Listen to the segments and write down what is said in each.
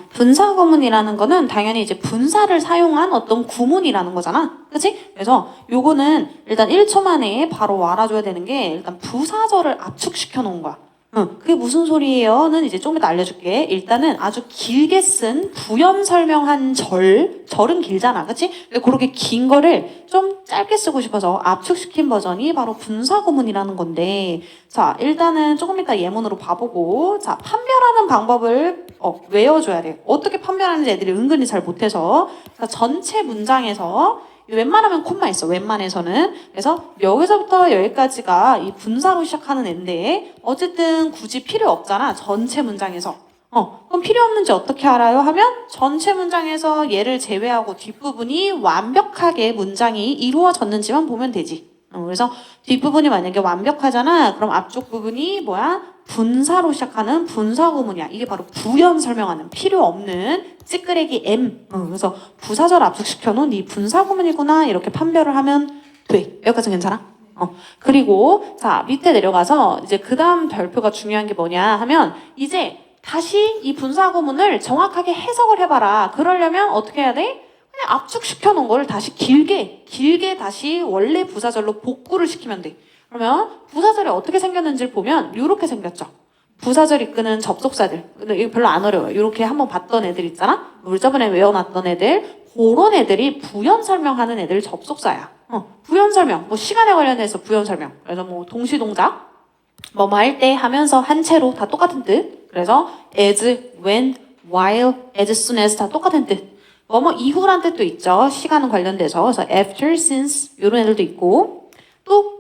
분사 구문이라는 거는 당연히 이제 분사를 사용한 어떤 구문이라는 거잖아. 그치? 그래서 요거는 일단 1초 만에 바로 알아줘야 되는 게 일단 부사절을 압축시켜 놓은 거야. 그게 무슨 소리예요?는 이제 좀 이따 알려줄게. 일단은 아주 길게 쓴 부연 설명한 절은 길잖아. 그치? 근데 그렇게 긴 거를 좀 짧게 쓰고 싶어서 압축시킨 버전이 바로 분사 구문이라는 건데, 자, 일단은 조금 이따 예문으로 봐보고, 자, 판별하는 방법을 외워줘야 돼. 어떻게 판별하는지 애들이 은근히 잘 못해서. 자, 전체 문장에서 웬만하면 콤마 있어. 웬만해서는. 그래서 여기서부터 여기까지가 이 분사로 시작하는 애인데 어쨌든 굳이 필요 없잖아. 전체 문장에서. 그럼 필요 없는지 어떻게 알아요? 하면 전체 문장에서 얘를 제외하고 뒷부분이 완벽하게 문장이 이루어졌는지만 보면 되지. 그래서 뒷부분이 만약에 완벽하잖아. 그럼 앞쪽 부분이 뭐야? 분사로 시작하는 분사 구문이야. 이게 바로 부연 설명하는 필요 없는 찌끄레기 M. 그래서 부사절 압축시켜 놓은 이 분사 구문이구나. 이렇게 판별을 하면 돼. 여기까지 괜찮아? 그리고 자 밑에 내려가서 이제 그 다음 별표가 중요한 게 뭐냐 하면 이제 다시 이 분사 구문을 정확하게 해석을 해봐라. 그러려면 어떻게 해야 돼? 그냥 압축시켜 놓은 거를 다시 길게 다시 원래 부사절로 복구를 시키면 돼. 그러면 부사절이 어떻게 생겼는지를 보면 이렇게 생겼죠. 부사절 이끄는 접속사들. 근데 이거 별로 안 어려워요. 이렇게 한번 봤던 애들 있잖아. 우리 저번에 외워놨던 애들. 그런 애들이 부연 설명하는 애들 접속사야. 부연 설명. 뭐 시간에 관련해서 부연 설명. 그래서 뭐 동시동작. 뭐뭐 할 때 하면서 한 채로 다 똑같은 뜻. 그래서 as, when, while, as soon as 다 똑같은 뜻. 뭐뭐 이후란 뜻도 있죠. 시간은 관련돼서. 그래서 after, since 이런 애들도 있고.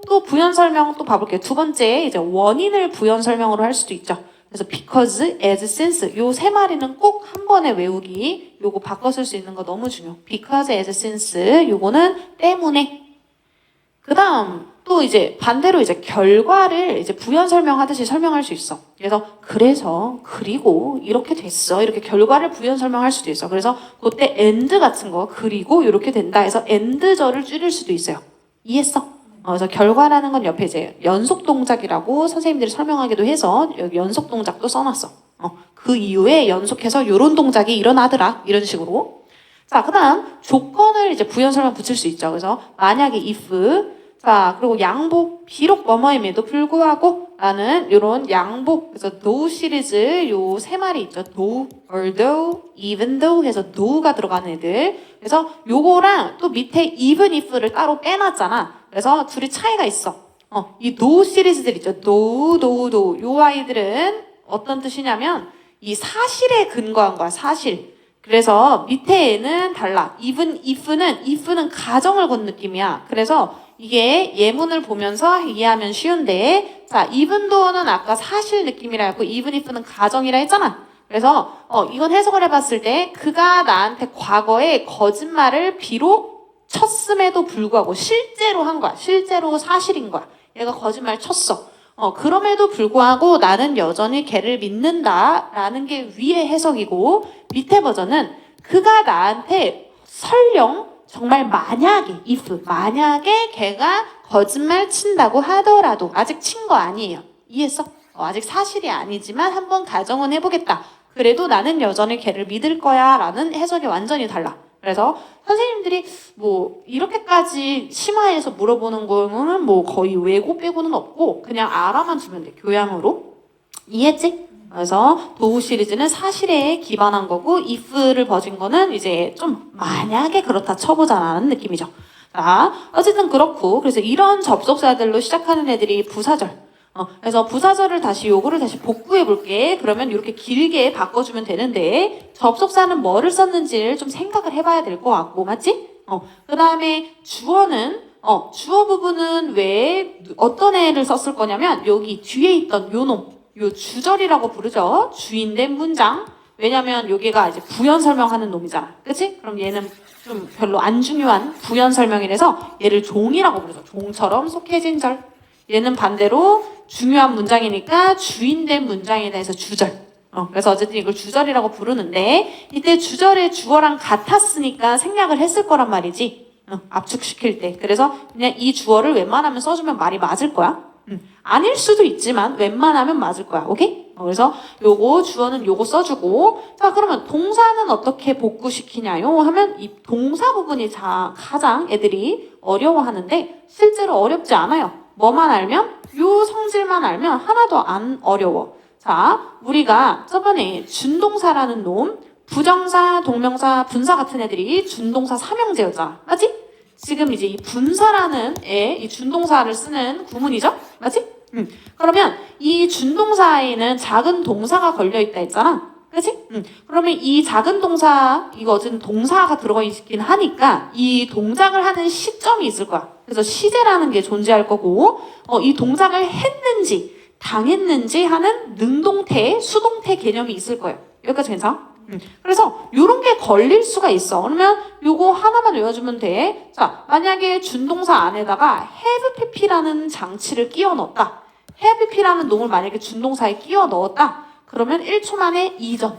또 부연 설명 또 봐볼게요. 두 번째 이제 원인을 부연 설명으로 할 수도 있죠. 그래서 because, as, since 요 세 마리는 꼭 한 번에 외우기. 요거 바꿔 쓸 수 있는 거 너무 중요. because, as, since 요거는 때문에. 그 다음 또 이제 반대로 이제 결과를 이제 부연 설명하듯이 설명할 수 있어. 그래서 그리고 이렇게 됐어. 이렇게 결과를 부연 설명할 수도 있어. 그래서 그때 and 같은 거 그리고 이렇게 된다 해서 and절을 줄일 수도 있어요. 이해했어? 그래서 결과라는 건 옆에 이제 연속 동작이라고 선생님들이 설명하기도 해서 여기 연속 동작도 써놨어. 그 이후에 연속해서 요런 동작이 일어나더라. 이런 식으로. 자, 그 다음 조건을 이제 부연 설명 붙일 수 있죠. 그래서 만약에 if 자, 그리고 양복, 비록 뭐뭐임에도 불구하고 라는 요런 양복, 그래서 though 시리즈 요 세 마리 있죠. though, although, even though 해서 though가 들어가는 애들. 그래서 요거랑 또 밑에 even if를 따로 빼놨잖아. 그래서 둘이 차이가 있어. 이 though 시리즈들 있죠. though. 요 아이들은 어떤 뜻이냐면 이 사실에 근거한 거야, 사실. 그래서 밑에는 달라. even if는 가정을 건 느낌이야. 그래서 이게 예문을 보면서 이해하면 쉬운데, 자, even though는 아까 사실 느낌이라 했고, even if는 가정이라 했잖아. 그래서, 이건 해석을 해봤을 때, 그가 나한테 과거에 거짓말을 비록 쳤음에도 불구하고, 실제로 한 거야. 실제로 사실인 거야. 얘가 거짓말 쳤어. 그럼에도 불구하고 나는 여전히 걔를 믿는다. 라는 게 위의 해석이고, 밑에 버전은 그가 나한테 설령 정말 만약에 걔가 거짓말 친다고 하더라도 아직 친 거 아니에요. 이해했어? 아직 사실이 아니지만 한번 가정은 해보겠다. 그래도 나는 여전히 걔를 믿을 거야 라는 해석이 완전히 달라. 그래서 선생님들이 뭐 이렇게까지 심화해서 물어보는 거는 뭐 거의 외고 빼고는 없고 그냥 알아만 주면 돼. 교양으로. 이해했지? 그래서 도우 시리즈는 사실에 기반한 거고 if를 버진 거는 이제 좀 만약에 그렇다 쳐보자라는 느낌이죠. 자, 어쨌든 그렇고 그래서 이런 접속사들로 시작하는 애들이 부사절. 그래서 부사절을 요거를 다시 복구해 볼게. 그러면 이렇게 길게 바꿔주면 되는데 접속사는 뭐를 썼는지를 좀 생각을 해봐야 될 것 같고 맞지? 그 다음에 주어는 주어 부분은 왜 어떤 애를 썼을 거냐면 여기 뒤에 있던 요놈 요 주절이라고 부르죠. 주인된 문장. 왜냐면 여기가 이제 부연 설명하는 놈이잖아. 그치? 그럼 얘는 좀 별로 안 중요한 부연 설명이라서 얘를 종이라고 부르죠. 종처럼 속해진 절. 얘는 반대로 중요한 문장이니까 주인된 문장에 대해서 주절. 그래서 어쨌든 이걸 주절이라고 부르는데 이때 주절의 주어랑 같았으니까 생략을 했을 거란 말이지. 압축시킬 때. 그래서 그냥 이 주어를 웬만하면 써주면 말이 맞을 거야. 아닐 수도 있지만 웬만하면 맞을 거야. 오케이? 그래서 요거 주어는 요거 써주고 자 그러면 동사는 어떻게 복구시키냐요 하면 이 동사 부분이 가장 애들이 어려워하는데 실제로 어렵지 않아요. 뭐만 알면 요 성질만 알면 하나도 안 어려워. 자 우리가 저번에 준동사라는 놈 부정사, 동명사, 분사 같은 애들이 준동사 삼형제였잖아. 맞지? 지금 이제 이 분사라는 이 준동사를 쓰는 구문이죠? 맞지? 그러면 이 준동사에는 작은 동사가 걸려있다 했잖아. 그치? 그러면 이 작은 동사, 이거 어쨌든 동사가 들어가 있긴 하니까 이 동작을 하는 시점이 있을 거야. 그래서 시제라는 게 존재할 거고, 이 동작을 했는지, 당했는지 하는 능동태, 수동태 개념이 있을 거예요. 여기까지 괜찮아? 그래서 요런 게 걸릴 수가 있어. 그러면 요거 하나만 외워주면 돼. 자, 만약에 준동사 안에다가 have pp라는 장치를 끼워 넣었다. have pp라는 놈을 만약에 준동사에 끼워 넣었다. 그러면 1초 만에 이전.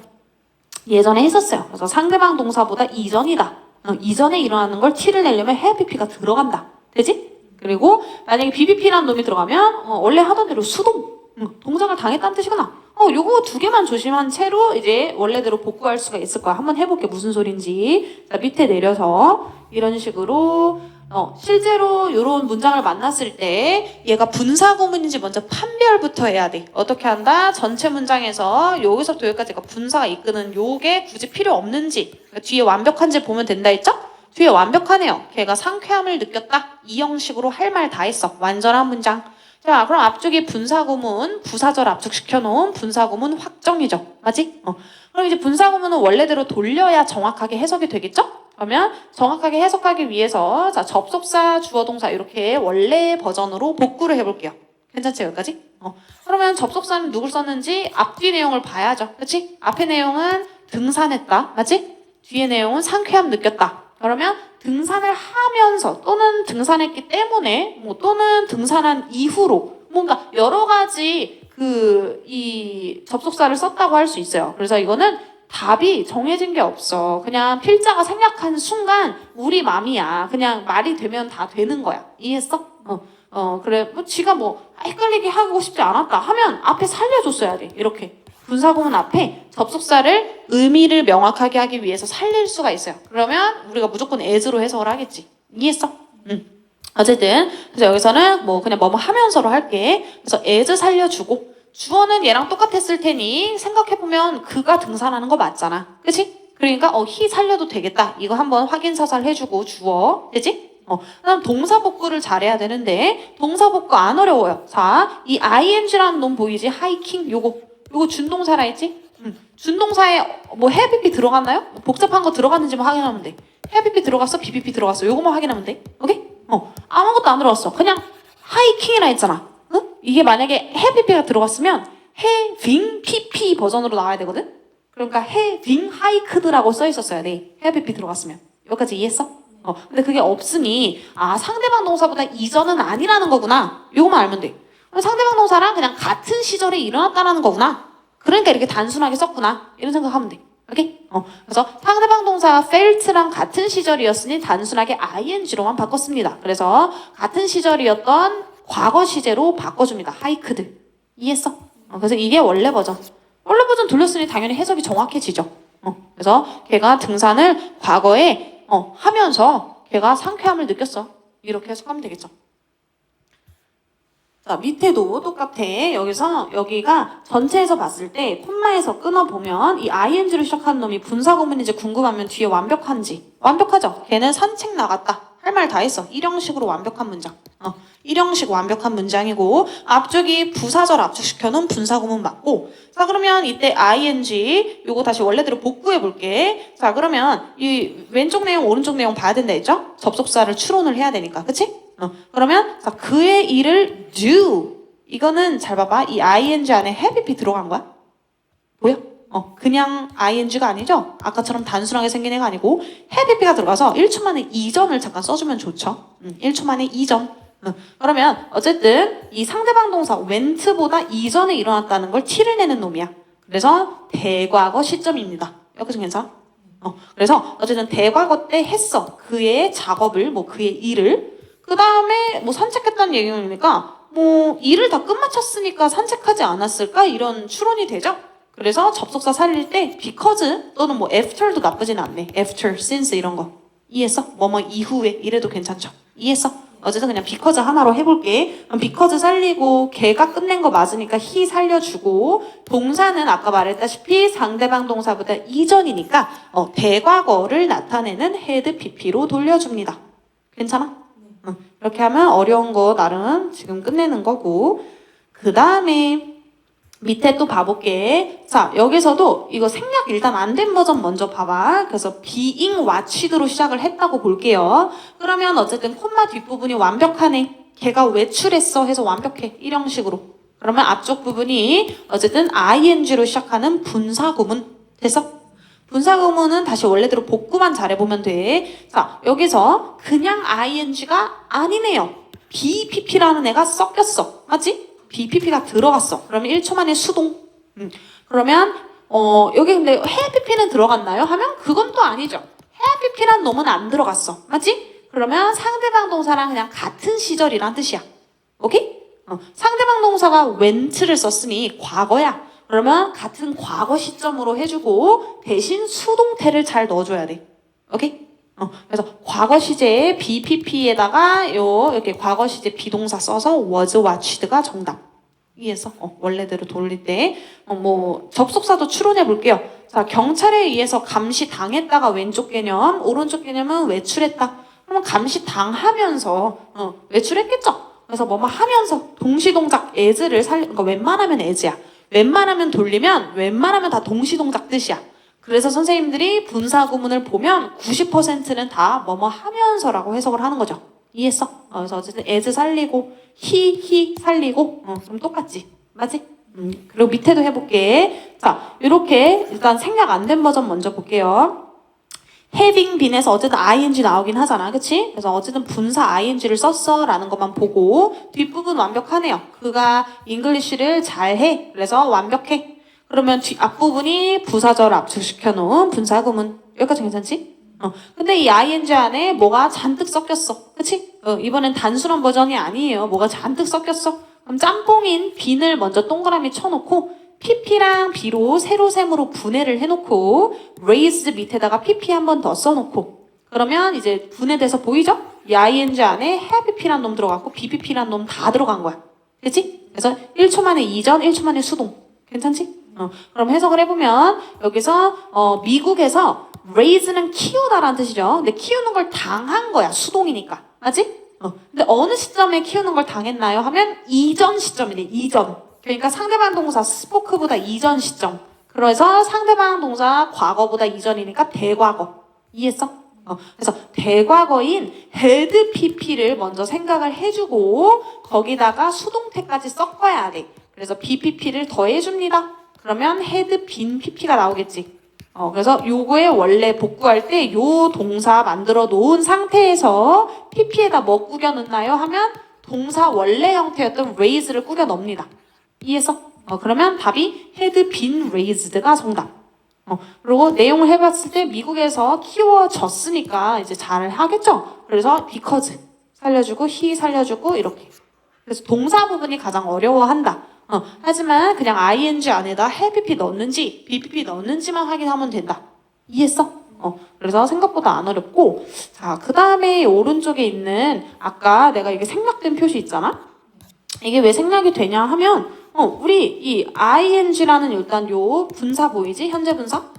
예전에 했었어요. 그래서 상대방 동사보다 이전이다. 이전에 일어나는 걸 t를 내려면 have pp가 들어간다. 되지? 그리고 만약에 bbp라는 놈이 들어가면 원래 하던 대로 수동. 동작을 당했다는 뜻이구나. 요거 두 개만 조심한 채로 이제 원래대로 복구할 수가 있을 거야. 한번 해볼게. 무슨 소린지. 자, 밑에 내려서 이런 식으로 실제로 요런 문장을 만났을 때 얘가 분사 구문인지 먼저 판별부터 해야 돼. 어떻게 한다? 전체 문장에서 여기서부터 여기까지가 분사가 이끄는 요게 굳이 필요 없는지 그러니까 뒤에 완벽한지 보면 된다 했죠? 뒤에 완벽하네요. 걔가 상쾌함을 느꼈다. 이 형식으로 할 말 다 했어. 완전한 문장. 자, 그럼 앞쪽에 분사구문, 부사절 압축시켜놓은 분사구문 확정이죠. 맞지? 그럼 이제 분사구문은 원래대로 돌려야 정확하게 해석이 되겠죠? 그러면 정확하게 해석하기 위해서 자 접속사, 주어동사 이렇게 원래 버전으로 복구를 해볼게요. 괜찮지? 여기까지? 그러면 접속사는 누굴 썼는지 앞뒤 내용을 봐야죠. 그치? 앞에 내용은 등산했다. 맞지? 뒤에 내용은 상쾌함 느꼈다. 그러면 등산을 하면서 또는 등산했기 때문에 또는 등산한 이후로 뭔가 여러 가지 이 접속사를 썼다고 할 수 있어요. 그래서 이거는 답이 정해진 게 없어. 그냥 필자가 생략한 순간 우리 맘이야. 그냥 말이 되면 다 되는 거야. 이해했어? 그래. 지가 헷갈리게 하고 싶지 않았다 하면 앞에 살려줬어야 돼. 이렇게. 분사구문 앞에 접속사를 의미를 명확하게 하기 위해서 살릴 수가 있어요. 그러면 우리가 무조건 as로 해석을 하겠지. 이해했어? 어쨌든 그래서 여기서는 그냥 뭐뭐 하면서로 할게. 그래서 as 살려주고 주어는 얘랑 똑같았을 테니 생각해보면 그가 등산하는 거 맞잖아. 그치? 그러니까 he 살려도 되겠다. 이거 한번 확인 사살 해주고 주어. 되지? 그다음 동사 복구를 잘해야 되는데 동사 복구 안 어려워요. 자, 이 ing라는 놈 보이지? 하이킹 요거 준동사라 했지? 준동사에 have pp 들어갔나요? 복잡한 거 들어갔는지만 확인하면 돼. have pp 들어갔어? bpp 들어갔어? 요거만 확인하면 돼. 오케이? 아무것도 안 들어갔어. 그냥 하이킹이라 했잖아. 응? 이게 만약에 have pp가 들어갔으면 having pp 버전으로 나와야 되거든? 그러니까 having hiked라고 써 있었어야 돼. have pp 들어갔으면. 여기까지 이해했어? 근데 그게 없으니 상대방 동사보다 이전은 아니라는 거구나. 요거만 알면 돼. 상대방 동사랑 그냥 같은 시절에 일어났다라는 거구나. 그러니까 이렇게 단순하게 썼구나. 이런 생각하면 돼. 오케이? 그래서 상대방 동사가 felt랑 같은 시절이었으니 단순하게 ing로만 바꿨습니다. 그래서 같은 시절이었던 과거 시제로 바꿔줍니다. hiked. 이해했어? 그래서 이게 원래 버전. 원래 버전 돌렸으니 당연히 해석이 정확해지죠. 그래서 걔가 등산을 과거에 하면서 걔가 상쾌함을 느꼈어. 이렇게 해석하면 되겠죠. 자, 밑에도 똑같아. 여기가 전체에서 봤을 때 콤마에서 끊어보면 이 ing로 시작하는 놈이 분사구문인지 궁금하면 뒤에 완벽한지. 완벽하죠? 걔는 산책 나갔다. 할 말 다 했어. 일형식으로 완벽한 문장. 일형식 완벽한 문장이고 앞쪽이 부사절 압축시켜놓은 분사구문 맞고 자 그러면 이때 ing 요거 다시 원래대로 복구해볼게. 자 그러면 이 왼쪽 내용 오른쪽 내용 봐야 된다 했죠? 접속사를 추론을 해야 되니까 그치? 그러면 자 그의 일을 do 이거는 잘 봐봐. 이 ing 안에 have pp 들어간 거야? 보여? 그냥 ing가 아니죠? 아까처럼 단순하게 생긴 애가 아니고 have pp가 들어가서 1초 만에 이전을 잠깐 써주면 좋죠. 1초 만에 이전. 그러면 어쨌든 이 상대방 동사 went보다 이전에 일어났다는 걸 t를 내는 놈이야. 그래서 대과거 시점입니다. 여기서 괜찮아? 그래서 어쨌든 대과거 때 했어. 그의 작업을 그의 일을 그 다음에 산책했다는 얘기니까 뭐 일을 다 끝마쳤으니까 산책하지 않았을까? 이런 추론이 되죠? 그래서 접속사 살릴 때 because 또는 뭐 after도 나쁘진 않네. after, since 이런 거. 이해했어? 뭐뭐 이후에 이래도 괜찮죠? 이해했어? 어쨌든 그냥 because 하나로 해볼게. 그럼 because 살리고 걔가 끝낸 거 맞으니까 he 살려주고 동사는 아까 말했다시피 상대방 동사보다 이전이니까 대과거를 나타내는 had pp로 돌려줍니다. 괜찮아? 이렇게 하면 어려운 거 나름 지금 끝내는 거고 그 다음에 밑에 또 봐볼게. 자, 여기서도 이거 생략 일단 안 된 버전 먼저 봐봐. 그래서 being watched로 시작을 했다고 볼게요. 그러면 어쨌든 콤마 뒷부분이 완벽하네. 걔가 외출했어 해서 완벽해. 이런 식으로. 그러면 앞쪽 부분이 어쨌든 ing로 시작하는 분사구문. 됐어? 분사구문은 다시 원래대로 복구만 잘해보면 돼. 자, 여기서 그냥 ing가 아니네요. BPP라는 애가 섞였어. 맞지? BPP가 들어갔어. 그러면 1초 만에 수동. 그러면 여기 근데 have pp는 들어갔나요? 하면 그건 또 아니죠. have pp란 놈은 안 들어갔어. 맞지? 그러면 상대방 동사랑 그냥 같은 시절이란 뜻이야. 오케이? 상대방 동사가 went를 썼으니 과거야. 그러면 같은 과거 시점으로 해주고 대신 수동태를 잘 넣어줘야 돼. 오케이? 그래서 과거 시제에 BPP에다가 이렇게 과거 시제 비동사 써서 was watched가 정답. 이해했어? 원래대로 돌릴 때 뭐 접속사도 추론해 볼게요. 자, 경찰에 의해서 감시 당했다가 왼쪽 개념, 오른쪽 개념은 외출했다. 그러면 감시 당하면서 외출했겠죠. 그래서 뭐뭐 하면서 동시동작 as를 그러니까 웬만하면 as야. 웬만하면 돌리면 웬만하면 다 동시동작 뜻이야. 그래서 선생님들이 분사구문을 보면 90%는 다 뭐뭐 하면서라고 해석을 하는 거죠. 이해했어? 그래서 어쨌든 as 살리고 he 살리고 그럼 똑같지. 맞지? 그리고 밑에도 해볼게. 자, 이렇게 일단 생략 안 된 버전 먼저 볼게요. having been에서 어쨌든 ing 나오긴 하잖아. 그치? 그래서 어쨌든 분사 ing를 썼어 라는 것만 보고 뒷부분 완벽하네요. 그가 잉글리쉬를 잘해. 그래서 완벽해. 그러면 앞부분이 부사절 압축시켜 놓은 분사구문. 여기까지 괜찮지? 근데 이 ing 안에 뭐가 잔뜩 섞였어. 그치? 이번엔 단순한 버전이 아니에요. 뭐가 잔뜩 섞였어. 그럼 짬뽕인 빈을 먼저 동그라미 쳐놓고 pp랑 b로 세로셈으로 분해를 해놓고 raised 밑에다가 pp 한 번 더 써놓고 그러면 이제 분해돼서 보이죠? 이 ing 안에 have pp란 놈 들어갔고 bpp란 놈 다 들어간 거야. 그치? 그래서 1초 만에 이전, 1초 만에 수동. 괜찮지? 그럼 해석을 해보면 여기서 미국에서 raise는 키우다라는 뜻이죠. 근데 키우는 걸 당한 거야. 수동이니까. 맞지? 근데 어느 시점에 키우는 걸 당했나요? 하면 이전 시점이네. 이전. 그러니까 상대방 동사 스포크보다 이전 시점. 그래서 상대방 동사 과거보다 이전이니까 대과거. 이해했어? 그래서 대과거인 had pp를 먼저 생각을 해주고 거기다가 수동태까지 섞어야 돼. 그래서 bpp를 더해줍니다. 그러면 had been pp가 나오겠지. 그래서 요거에 원래 복구할 때 요 동사 만들어 놓은 상태에서 pp에다 뭐 꾸겨 넣나요? 하면 동사 원래 형태였던 raise를 꾸겨 넣습니다. 이해했어? 그러면 답이 had been raised가 정답. 그리고 내용을 해봤을 때 미국에서 키워졌으니까 이제 잘 하겠죠? 그래서 because 살려주고 he 살려주고 이렇게. 그래서 동사 부분이 가장 어려워한다. 하지만 그냥 ing 안에다 have pp 넣는지 bpp 넣는지만 확인하면 된다. 이해했어? 그래서 생각보다 안 어렵고 자, 그 다음에 오른쪽에 있는 아까 내가 이게 생략된 표시 있잖아? 이게 왜 생략이 되냐 하면 우리 이 ing라는 일단 요 분사 보이지? 현재 분사?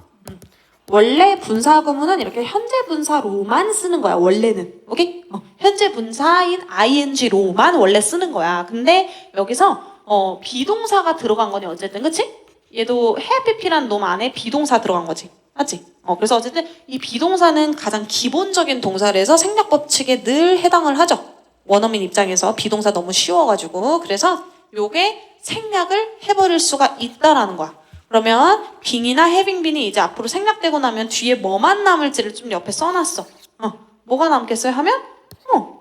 원래 분사 구문은 이렇게 현재 분사로만 쓰는 거야. 원래는. 오케이? 현재 분사인 ing로만 원래 쓰는 거야. 근데 여기서 비동사가 들어간 거니 어쨌든 그치? 얘도 have pp라는 놈 안에 비동사 들어간 거지. 맞지? 그래서 어쨌든 이 비동사는 가장 기본적인 동사라서 생략 법칙에 늘 해당을 하죠. 원어민 입장에서 비동사 너무 쉬워가지고 그래서 요게 생략을 해버릴 수가 있다라는 거야. 그러면 being이나 having been이 이제 앞으로 생략되고 나면 뒤에 뭐만 남을지를 좀 옆에 써놨어. 뭐가 남겠어요? 하면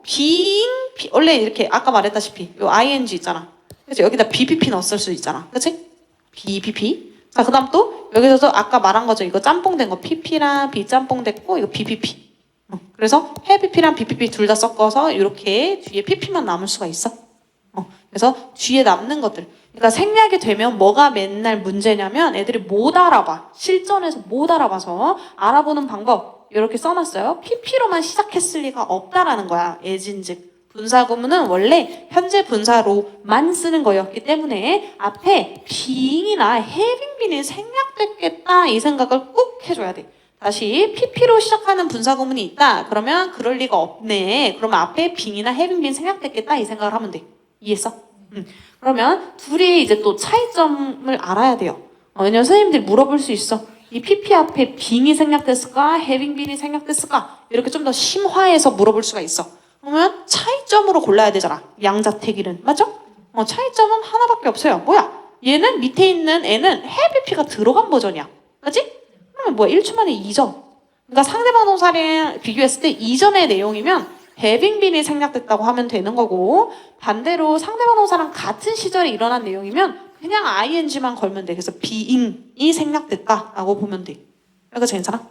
being 원래 이렇게 아까 말했다시피 요 ing 있잖아. 그래서 여기다 bpp 넣었을 수 있잖아. 그치? bpp. 자, 그 다음 또 여기서도 아까 말한 거죠. 이거 짬뽕 된 거 pp랑 b 짬뽕 됐고 이거 bpp. 그래서 have pp랑 bpp 둘 다 섞어서 이렇게 뒤에 pp만 남을 수가 있어. 그래서 뒤에 남는 것들. 그러니까 생략이 되면 뭐가 맨날 문제냐면 애들이 못 알아봐. 실전에서 못 알아봐서 알아보는 방법 이렇게 써놨어요. PP로만 시작했을 리가 없다라는 거야. 예진즉. 분사구문은 원래 현재 분사로만 쓰는 거였기 때문에 앞에 being이나 having been이 생략됐겠다 이 생각을 꼭 해줘야 돼. 다시 PP로 시작하는 분사구문이 있다. 그러면 그럴 리가 없네. 그러면 앞에 being이나 having been 생략됐겠다 이 생각을 하면 돼. 이해했어? 그러면 둘이 이제 또 차이점을 알아야 돼요. 왜냐면 선생님들이 물어볼 수 있어. 이 PP 앞에 being이 생략됐을까? having been이 생략됐을까? 이렇게 좀 더 심화해서 물어볼 수가 있어. 그러면 차이점으로 골라야 되잖아. 양자택일은. 맞죠? 차이점은 하나밖에 없어요. 뭐야? 얘는 밑에 있는 애는 have PP가 들어간 버전이야. 맞지? 그러면 뭐야? 1초 만에 2점. 그러니까 상대방 동사랑 비교했을 때 이전의 내용이면 having been이 생략됐다고 하면 되는 거고 반대로 상대방 동사랑 같은 시절에 일어난 내용이면 그냥 ing만 걸면 돼. 그래서 being이 생략됐다라고 보면 돼. 이거 괜찮아?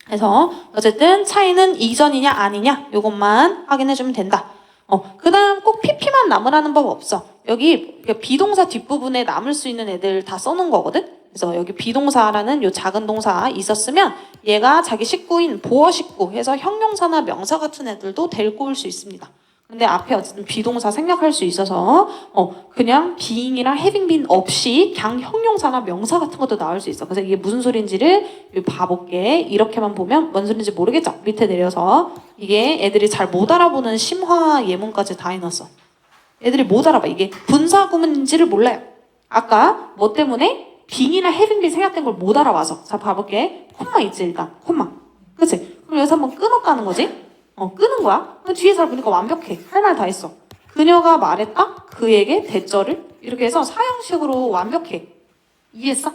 그래서 어쨌든 차이는 이전이냐 아니냐 이것만 확인해주면 된다. 그 다음 꼭 PP만 남으라는 법 없어. 여기 비동사 뒷부분에 남을 수 있는 애들 다 써놓은 거거든. 그래서 여기 비동사라는 요 작은 동사 있었으면 얘가 자기 식구인 보어 식구 해서 형용사나 명사 같은 애들도 데리고 올 수 있습니다. 근데 앞에 어쨌든 비동사 생략할 수 있어서 그냥 being이랑 having been 없이 그냥 형용사나 명사 같은 것도 나올 수 있어. 그래서 이게 무슨 소리인지를 봐볼게. 이렇게만 보면 뭔 소리인지 모르겠죠? 밑에 내려서 이게 애들이 잘 못 알아보는 심화 예문까지 다 해놨어. 애들이 못 알아봐. 이게 분사 구문인지를 몰라요. 아까 뭐 때문에 being이나 having been 생략된 걸 못 알아봐서. 자 봐볼게. 콤마 있지 일단. 콤마. 그치? 그럼 여기서 한번 끊었다는 거지? 끄는 거야? 뒤에 잘 보니까 완벽해. 할 말 다 했어. 그녀가 말했다? 그에게 대절을? 이렇게 해서 사형식으로 완벽해. 이해했어?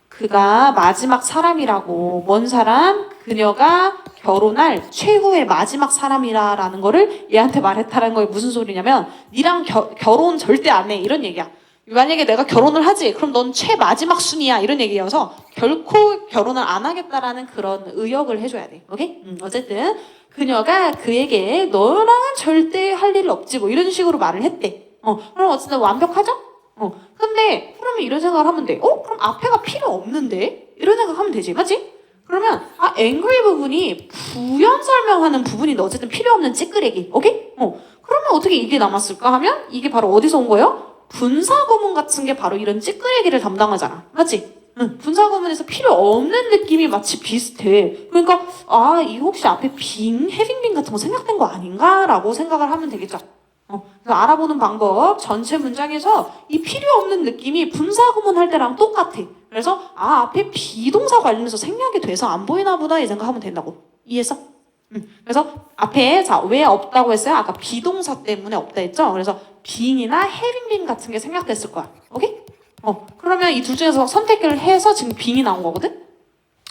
그가 마지막 사람이라고. 뭔 사람? 그녀가 결혼할 최후의 마지막 사람이라는 거를 얘한테 말했다는 거에 무슨 소리냐면 니랑 결혼 절대 안 해. 이런 얘기야. 만약에 내가 결혼을 하지 그럼 넌 최마지막 순이야 이런 얘기여서 결코 결혼을 안 하겠다라는 그런 의역을 해줘야 돼. 오케이? 어쨌든 그녀가 그에게 너랑은 절대 할 일 없지 뭐 이런 식으로 말을 했대. 그럼 어쨌든 완벽하죠? 근데 그러면 이런 생각을 하면 돼. 그럼 앞에가 필요 없는데? 이런 생각하면 되지. 맞지? 그러면 angry 부분이 부연 설명하는 부분인데 어쨌든 필요 없는 찌끄레기. 오케이? 그러면 어떻게 이게 남았을까 하면 이게 바로 어디서 온 거예요? 분사구문 같은 게 바로 이런 찌끄레기를 담당하잖아. 맞지? 분사구문에서 필요 없는 느낌이 마치 비슷해. 그러니까 이 혹시 앞에 being, having been 같은 거 생략된 거 아닌가? 라고 생각을 하면 되겠죠. 그래서 알아보는 방법 전체 문장에서 이 필요 없는 느낌이 분사구문 할 때랑 똑같아. 그래서 앞에 비동사 관련해서 생략이 돼서 안 보이나 보다 이 생각하면 된다고. 이해했어? 그래서 앞에 왜 없다고 했어요? 아까 비동사 때문에 없다 했죠? 그래서 being이나 having been 같은 게 생략됐을 거야. 오케이? 그러면 이 둘 중에서 선택을 해서 지금 being이 나온 거거든?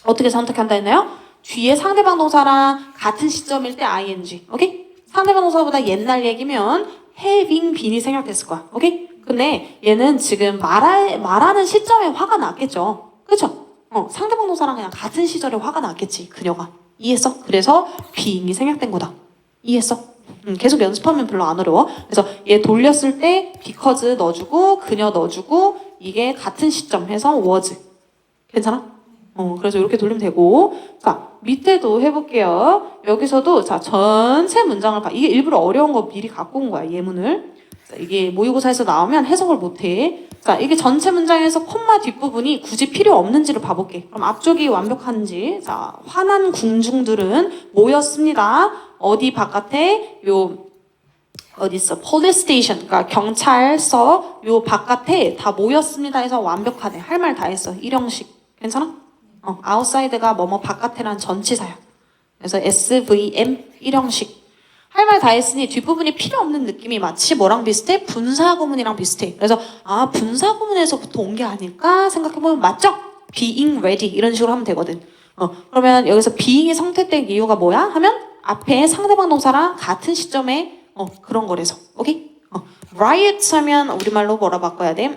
어떻게 선택한다 했나요? 뒤에 상대방 동사랑 같은 시점일 때 ing. 오케이? 상대방 동사보다 옛날 얘기면 having been이 생략됐을 거야. 오케이? 근데 얘는 지금 말하는 시점에 화가 났겠죠? 그쵸? 상대방 동사랑 그냥 같은 시절에 화가 났겠지, 그녀가. 이해했어? 그래서 being이 생략된 거다. 이해했어? 계속 연습하면 별로 안 어려워. 그래서 얘 돌렸을 때 because 넣어주고 그녀 넣어주고 이게 같은 시점 해서 was. 괜찮아? 그래서 이렇게 돌리면 되고 자 밑에도 해볼게요. 여기서도 자 전체 문장을 봐. 이게 일부러 어려운 거 미리 갖고 온 거야. 예문을. 자, 이게 모의고사에서 나오면 해석을 못해. 자 이게 전체 문장에서 콤마 뒷부분이 굳이 필요 없는지를 봐볼게. 그럼 앞쪽이 완벽한지. 자 화난 궁중들은 모였습니다. 어디 바깥에 어디 있어? police station, 그러니까 경찰서 요 바깥에 다 모였습니다 해서 완벽하네. 할 말 다 했어. 일형식. 괜찮아? outside가 뭐뭐 바깥에란 전치사야. 그래서 SVM 일형식. 할 말 다 했으니 뒷부분이 필요 없는 느낌이 마치 뭐랑 비슷해? 분사구문이랑 비슷해. 그래서 분사구문에서부터 온 게 아닐까 생각해보면 맞죠? being ready 이런 식으로 하면 되거든. 그러면 여기서 being이 선택된 이유가 뭐야? 하면 앞에 상대방 동사랑 같은 시점에 그런 거래서. 오케이? riot 하면 우리말로 뭐라 바꿔야 돼?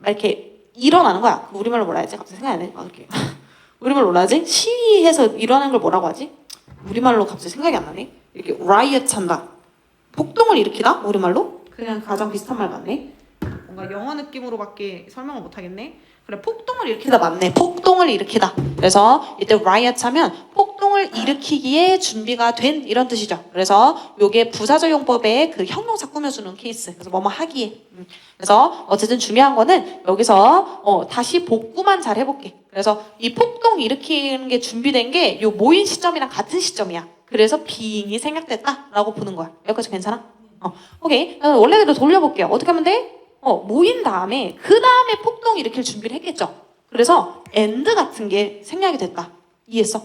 이렇게 일어나는 거야. 우리말로 뭐라 해야지? 갑자기 생각이 안 나. 이렇게. 우리말로 뭐라 하지? 시위해서 일어나는 걸 뭐라고 하지? 우리말로 갑자기 생각이 안 나네. 이렇게 riot 한다. 폭동을 일으키다? 우리말로? 그냥 가장 비슷한 말 같네. 뭔가 영어 느낌으로밖에 설명을 못하겠네. 그래, 폭동을 일으키다 맞네. 폭동을 일으키다. 그래서 이때 riot 하면 폭동을 일으키기에 준비가 된 이런 뜻이죠. 그래서 요게 부사절 용법에 그 형용사 꾸며주는 케이스. 그래서 뭐뭐 하기에. 그래서 어쨌든 중요한 거는 여기서 다시 복구만 잘 해볼게. 그래서 이 폭동 일으키는 게 준비된 게 요 모인 시점이랑 같은 시점이야. 그래서 being이 생략됐다라고 보는 거야. 여기까지 괜찮아? 오케이. 원래대로 돌려볼게요. 어떻게 하면 돼? 모인 다음에 그 다음에 폭동 일으킬 준비를 했겠죠. 그래서 and 같은 게 생략이 됐다. 이해했어?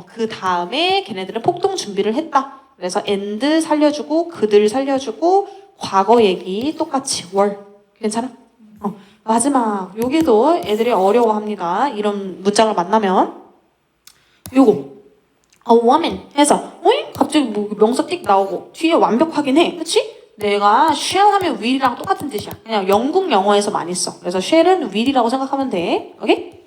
그 다음에 걔네들은 폭동 준비를 했다. 그래서 and 살려주고 그들 살려주고 과거 얘기 똑같이 were. 괜찮아? 마지막 여기도 애들이 어려워합니다. 이런 문장을 만나면 요거 a woman 해서 갑자기 뭐 명사 띡 나오고 뒤에 완벽하긴 해. 그치? 내가 shall 하면 will이랑 똑같은 뜻이야. 그냥 영국 영어에서 많이 써. 그래서 shall은 will이라고 생각하면 돼. 오케이?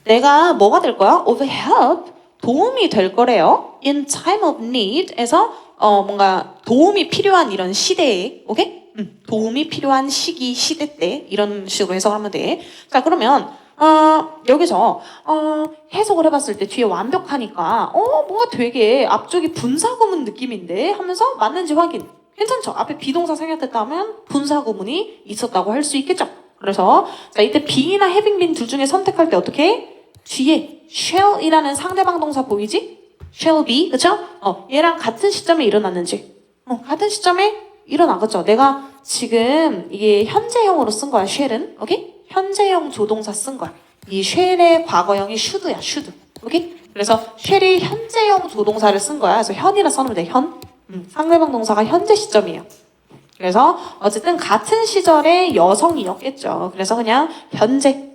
내가 뭐가 될 거야? of help. 도움이 될 거래요. in time of need에서 뭔가 도움이 필요한 이런 시대에. 오케이? 도움이 필요한 시기, 시대 때 이런 식으로 해석을 하면 돼. 자, 그러면 여기서 해석을 해봤을 때 뒤에 완벽하니까 뭔가 되게 앞쪽이 분사구문 느낌인데 하면서 맞는지 확인. 괜찮죠? 앞에 비동사 생략됐다면 분사구문이 있었다고 할 수 있겠죠? 그래서 자 이때 being이나 having been 둘 중에 선택할 때 어떻게 해? 뒤에 shall이라는 상대방 동사 보이지? shall be, 그쵸? 얘랑 같은 시점에 일어났는지 같은 시점에 일어나겠죠? 내가 지금 이게 현재형으로 쓴 거야, shall은. 오케이? 현재형 조동사 쓴 거야. 이 shall의 과거형이 should야, should. 오케이? 그래서 shall이 현재형 조동사를 쓴 거야. 그래서 현이라 써놓으면 돼, 현. 상대방 동사가 현재 시점이에요. 그래서 어쨌든 같은 시절의 여성이었겠죠. 그래서 그냥 현재.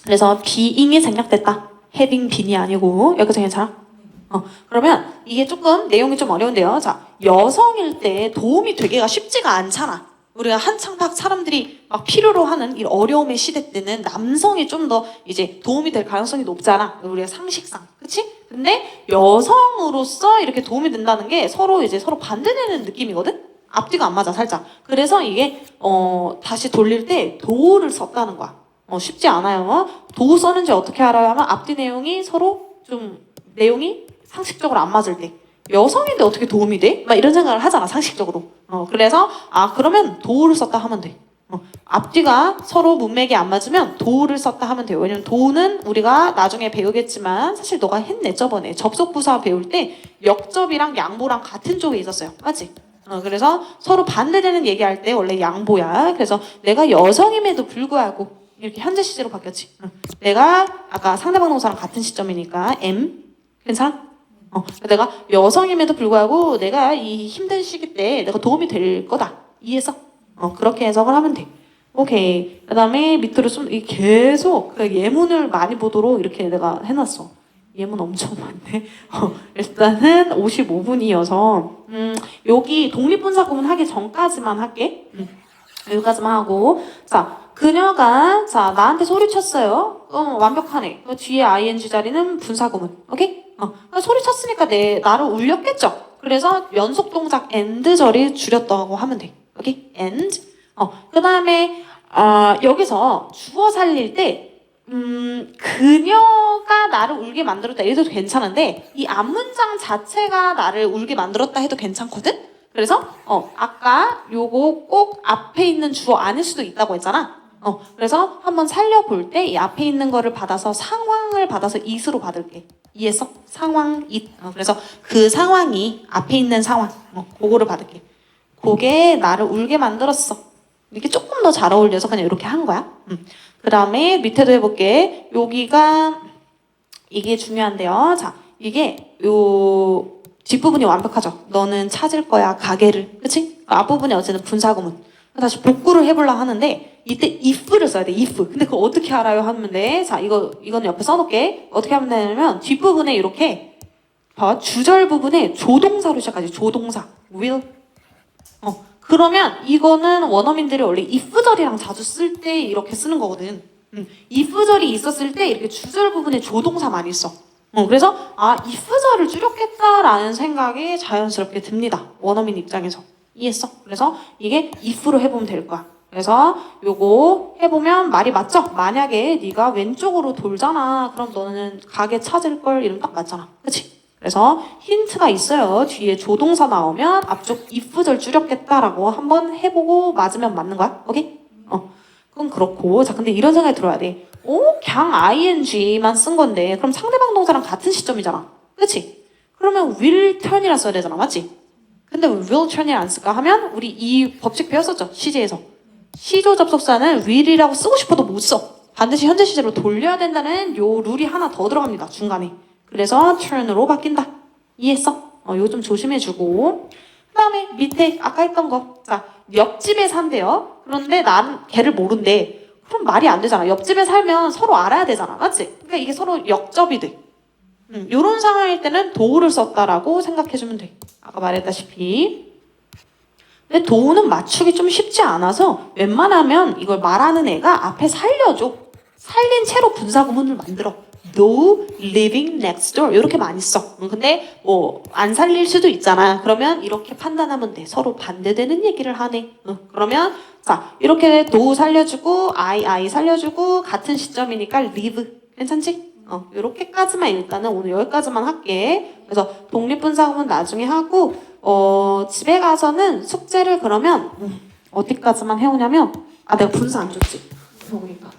그래서 being이 생략됐다. having been이 아니고. 여기까지 괜찮아? 그러면 이게 조금 내용이 좀 어려운데요. 자, 여성일 때 도움이 되기가 쉽지가 않잖아. 우리가 한창 막 사람들이 막 필요로 하는 이 어려움의 시대 때는 남성이 좀 더 이제 도움이 될 가능성이 높잖아. 우리가 상식상. 그치? 근데 여성으로서 이렇게 도움이 된다는 게 서로 반대되는 느낌이거든? 앞뒤가 안 맞아, 살짝. 그래서 이게, 다시 돌릴 때 도를 썼다는 거야. 쉽지 않아요. 도 썼는지 어떻게 알아요? 하면 앞뒤 내용이 서로 좀, 내용이 상식적으로 안 맞을 때. 여성인데 어떻게 도움이 돼? 막 이런 생각을 하잖아, 상식적으로. 그래서, 그러면 도를 썼다 하면 돼. 앞뒤가 서로 문맥이 안 맞으면 도를 썼다 하면 돼요. 왜냐면 도는 우리가 나중에 배우겠지만 사실 너가 했네, 저번에. 접속부사 배울 때 역접이랑 양보랑 같은 쪽에 있었어요. 맞지? 그래서 서로 반대되는 얘기할 때 원래 양보야. 그래서 내가 여성임에도 불구하고 이렇게 현재 시제로 바뀌었지. 내가 아까 상대방 동사랑 같은 시점이니까 am. 괜찮아? 내가 여성임에도 불구하고 내가 이 힘든 시기 때 내가 도움이 될 거다. 이해했어? 그렇게 해석을 하면 돼. 오케이. 그 다음에 밑으로 좀 계속 예문을 많이 보도록 이렇게 내가 해놨어. 예문 엄청 많네. 일단은 55분이어서 여기 독립분사 구문 하기 전까지만 할게. 여기까지만 하고 자 그녀가 나한테 소리쳤어요. 완벽하네. 뒤에 ing 자리는 분사구문. 오케이? 소리쳤으니까 나를 울렸겠죠. 그래서 연속 동작 and 절이 줄였다고 하면 돼. 오케이? and. 그 다음에 여기서 주어 살릴 때 그녀가 나를 울게 만들었다 이래도 괜찮은데 이 앞문장 자체가 나를 울게 만들었다 해도 괜찮거든? 그래서 아까 요거 꼭 앞에 있는 주어 아닐 수도 있다고 했잖아. 그래서 한번 살려볼 때 이 앞에 있는 거를 받아서 상황을 받아서 it으로 받을게. 이해했어? 상황 it. 그래서 그 상황이 앞에 있는 상황 그거를 받을게. 그게 나를 울게 만들었어. 이렇게 조금 더 잘 어울려서 그냥 이렇게 한 거야. 그 다음에 밑에도 해볼게. 여기가 이게 중요한데요. 자, 이게 요 뒷부분이 완벽하죠. 너는 찾을 거야 가게를. 그치? 앞부분이 어쨌든 분사구문. 다시 복구를 해보려 하는데 이때 if를 써야 돼. if. 근데 그거 어떻게 알아요? 하면 돼. 자, 이거는 옆에 써놓을게. 어떻게 하면 되냐면 뒷부분에 이렇게 주절 부분에 조동사로 시작하지. 조동사. will. 그러면 이거는 원어민들이 원래 if절이랑 자주 쓸 때 이렇게 쓰는 거거든. if절이 있었을 때 이렇게 주절 부분에 조동사 많이 써. 그래서 if절을 줄였겠다라는 생각이 자연스럽게 듭니다. 원어민 입장에서. 이해했어? 그래서 이게 if로 해보면 될 거야. 그래서 요거 해보면 말이 맞죠? 만약에 네가 왼쪽으로 돌잖아. 그럼 너는 가게 찾을 걸 이러면 딱 맞잖아. 그치? 그래서 힌트가 있어요. 뒤에 조동사 나오면 앞쪽 if절 줄였겠다라고 한번 해보고 맞으면 맞는 거야. 오케이? 그건 그렇고. 자, 근데 이런 생각이 들어야 돼. 그냥 ing만 쓴 건데 그럼 상대방 동사랑 같은 시점이잖아. 그치? 그러면 will turn이라 써야 되잖아. 맞지? 근데 왜 will turn이 안 쓸까 하면 우리 이 법칙 배웠었죠. 시제에서. 시조 접속사는 will이라고 쓰고 싶어도 못 써. 반드시 현재 시제로 돌려야 된다는 요 룰이 하나 더 들어갑니다. 중간에. 그래서 turn으로 바뀐다. 이해했어? 이거 좀 조심해주고. 그 다음에 밑에 아까 했던 거. 자, 옆집에 산대요. 그런데 나는 걔를 모른대. 그럼 말이 안 되잖아. 옆집에 살면 서로 알아야 되잖아. 맞지? 그러니까 이게 서로 역접이 돼. 이런 상황일 때는 도우를 썼다라고 생각해주면 돼. 아까 말했다시피. 근데 도우는 맞추기 좀 쉽지 않아서 웬만하면 이걸 말하는 애가 앞에 살려줘. 살린 채로 분사구문을 만들어. No living next door 이렇게 많이 써. 근데 뭐 안 살릴 수도 있잖아. 그러면 이렇게 판단하면 돼. 서로 반대되는 얘기를 하네. 그러면 자 이렇게 do 살려주고 I 살려주고 같은 시점이니까 live 괜찮지? 이렇게까지만 일단은 오늘 여기까지만 할게. 그래서 독립분사구문 나중에 하고 집에 가서는 숙제를 그러면 어디까지만 해오냐면 내가 분사 안 줬지. 그러니까